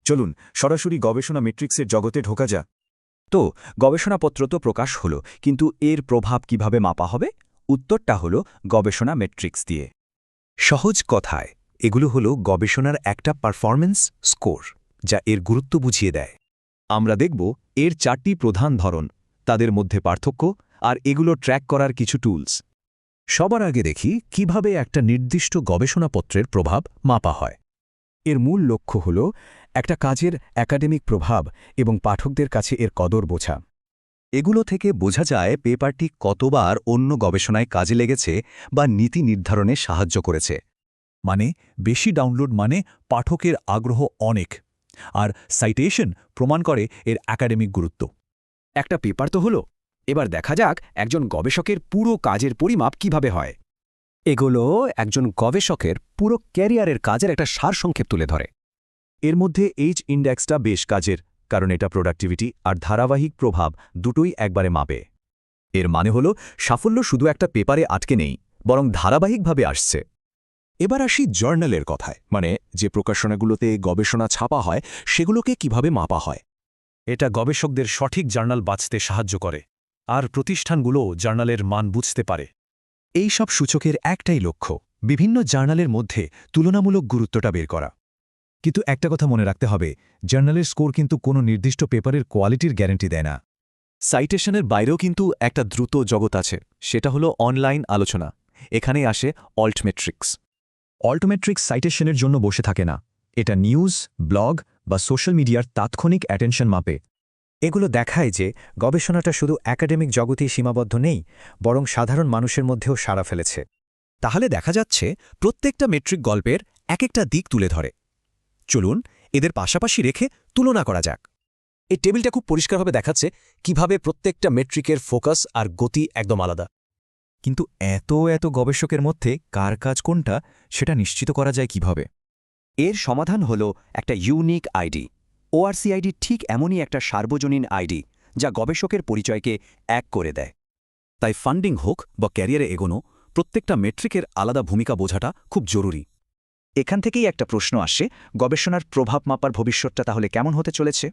চলুন সরাসরি গবেষণা মেট্রিক্সের জগতে ঢোকা যাক। তো গবেষণাপত্র তো প্রকাশ হলো, কিন্তু এর প্রভাব কিভাবে মাপা হবে? উত্তরটা হলো গবেষণা মেট্রিক্স দিয়ে। সহজ কথায় এগুলো হলো গবেষণার একটা পারফরম্যান্স স্কোর, যা এর গুরুত্ব বুঝিয়ে দেয়। আমরা দেখব এর 4টি প্রধান ধরন, তাদের মধ্যে পার্থক্য, আর এগুলো ট্র্যাক করার কিছু টুলস। সবার আগে দেখি কিভাবে একটা নির্দিষ্ট গবেষণাপত্রের প্রভাব মাপা হয়। এর মূল লক্ষ্য হল একটা কাজের একাডেমিক প্রভাব এবং পাঠকদের কাছে এর কদর বোঝা। এগুলো থেকে বোঝা যায় পেপারটি কতবার অন্য গবেষণায় কাজে লেগেছে বা নীতি নির্ধারণে সাহায্য করেছে। মানে বেশি ডাউনলোড মানে পাঠকের আগ্রহ অনেক, আর সাইটেশন প্রমাণ করে এর একাডেমিক গুরুত্ব। একটা পেপার তো হলো, এবার দেখা যাক একজন গবেষকের পুরো কাজের পরিমাপ কিভাবে হয়। এগুলো একজন গবেষকের পুরো ক্যারিয়ারের কাজের একটা সারসংক্ষেপ তুলে ধরে। এর মধ্যে এইচ ইন্ডেক্সটা বেশ কাজের, কারণ এটা প্রোডাক্টিভিটি আর ধারাবাহিক প্রভাব দুটোই একবারে মাপে। এর মানে হলো সাফল্য শুধু একটা পেপারে আটকে নেই, বরং ধারাবাহিকভাবে আসছে। এবার আসি জার্নালের কথায়, মানে যে প্রকাশনাগুলোতে গবেষণা ছাপা হয় সেগুলোকে কিভাবে মাপা হয়। এটা গবেষকদের সঠিক জার্নাল বাছতে সাহায্য করে, আর প্রতিষ্ঠানগুলোও জার্নালের মান বুঝতে পারে। এই সব সূচকের একটাই লক্ষ্য, বিভিন্ন জার্নালের মধ্যে তুলনামূলক গুরুত্বটা বের করা। কিন্তু একটা কথা মনে রাখতে হবে, জার্নালের স্কোর কিন্তু কোনো নির্দিষ্ট পেপারের কোয়ালিটির গ্যারান্টি দেয় না। সাইটেশনের বাইরেও কিন্তু একটা দ্রুত জগৎ আছে, সেটা হলো অনলাইন আলোচনা। এখানেই আসে অল্টমেট্রিক্স। অল্টমেট্রিক্স সাইটেশনের জন্য বসে থাকে না, এটা নিউজ, ব্লগ বা সোশ্যাল মিডিয়ার তাৎক্ষণিক অ্যাটেনশন মাপে। এগুলো দেখায় যে গবেষণাটা শুধু একাডেমিক জগতেই সীমাবদ্ধ নেই, বরং সাধারণ মানুষের মধ্যেও সাড়া ফেলেছে। তাহলে দেখা যাচ্ছে প্রত্যেকটা মেট্রিক গল্পের এক একটা দিক তুলে ধরে। চলুন এদের পাশাপাশি রেখে তুলনা করা যাক। এই টেবিলটা খুব পরিষ্কারভাবে দেখাচ্ছে কিভাবে প্রত্যেকটা মেট্রিকের ফোকাস আর গতি একদম আলাদা। কিন্তু এত গবেষকের মধ্যে কার কাজ কোনটা সেটা নিশ্চিত করা যায় কিভাবে? এর সমাধান হল একটা ইউনিক আইডি। ওআরসি আইডি ঠিক এমনই একটা সার্বজনীন আইডি, যা গবেষকের পরিচয়কে এক করে দেয়। তাই ফান্ডিং হোক বা ক্যারিয়ারে এগোনো, প্রত্যেকটা মেট্রিকের আলাদা ভূমিকা বোঝাটা খুব জরুরি। এখান থেকেই একটা প্রশ্ন আসে, গবেষণার প্রভাব মাপার ভবিষ্যৎটা তাহলে কেমন হতে চলেছে?